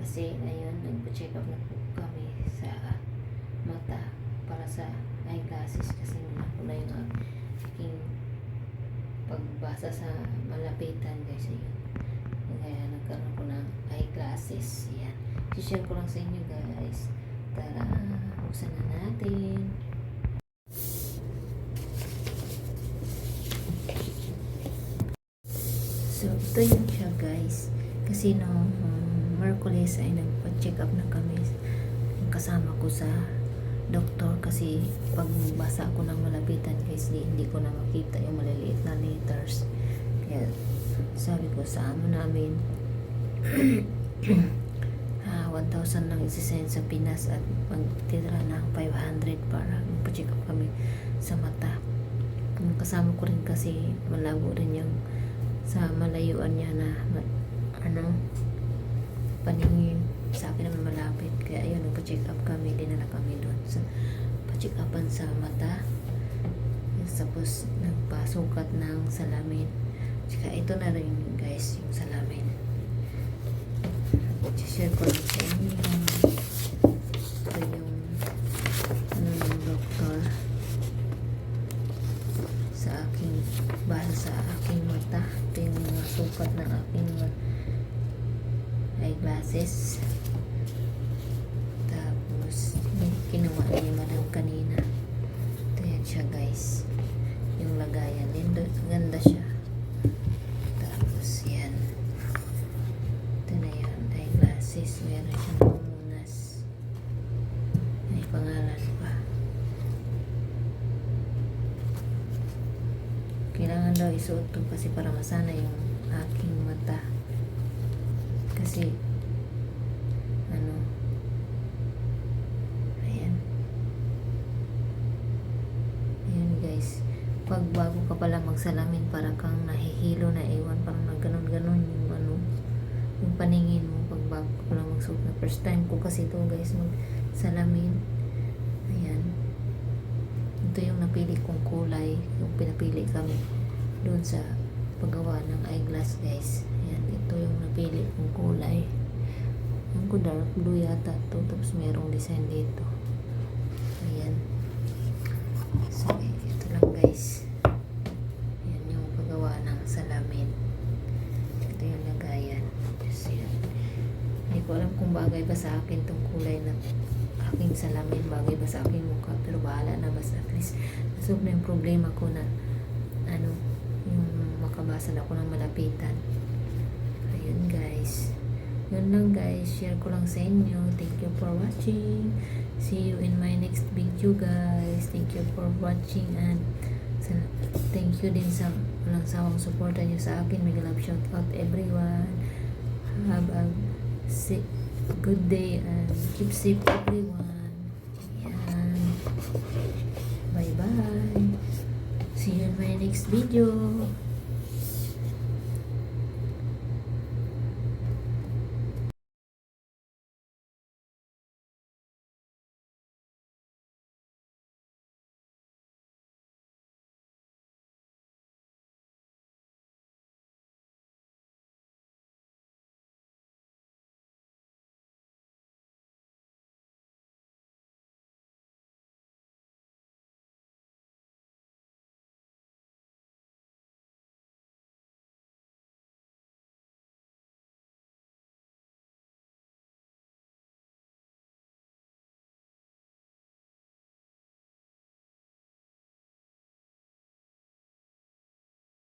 Kasi ayun, nagpa-check up na po kami sa mata para sa eyeglasses kasi ako na yung aking pagbasa sa malapitan guys. Ayun. Kaya nagkaroon ko ng eyeglasses. Yan. I-share ko lang sa inyo guys. Tara, buksan na natin. So, ito yun siya guys. Kasi no, Merkulis ay nagpa-check up na kami. Kasama ko sa doktor kasi pag basa ako ng malapitan guys, hindi ko na makita yung maliliit na letters. Kaya sabi ko sa amo namin 1,000 lang isisend sa Pinas at magtitira ng 500 para magpa-check up kami sa mata. Kasama ko rin kasi malabo rin yung sa malayuan niya na paningin. Sa akin naman malapit, kaya ayun, nagpa-check up kami, dinala kami doon sa pa-check upan sa mata. Tapos nagpasukat ng salamin. Tsaka ito na rin guys yung salamin. I-share ko lang sa inyo ito yung ng doktor sa aking base sa aking mata. Ito yung mga sukat ng aking eyeglasses. Tapos kinuha niya madam kanina. Ito yan siya guys, yung lagayan din, ganda siya. Tapos yan, ito na yan, eyeglasses. Meron siyang pumunas, may pangalan pa. Kailangan daw isuot to kasi para masana yung aking mata. Kasi ayan guys, pag bago ka pala magsalamin para kang nahihilo na ewan, parang nagganon-ganon yung paningin mo pag bago ka pala magsuot. Na first time ko kasi ito guys magsalamin. Ayan, ito yung napili kong kulay, yung pinapili kami doon sa paggawa ng eyeglass guys. Ayan, ito yung napili kong kulay. Ang ko dark blue yata to, tapos merong design dito. Ayan. So, ito lang guys. Ayan yung paggawa ng salamin. Ito yung lagayan. Just yan. Hindi ko alam kung bagay ba sa akin tong kulay na aking salamin, bagay ba sa aking mukha, pero bahala na, basta at least nasolve na yung problema ko na yung makabasa na ako ng malapitan. Ayun guys, yun lang guys, share ko lang sa inyo. Thank you for watching. See you in my next video guys. Thank you for watching, and thank you din sa walang sawang suporta nyo sa akin. Mega love shout out everyone. Have a good day and keep safe everyone. Ayan. Bye bye. See you in my next video.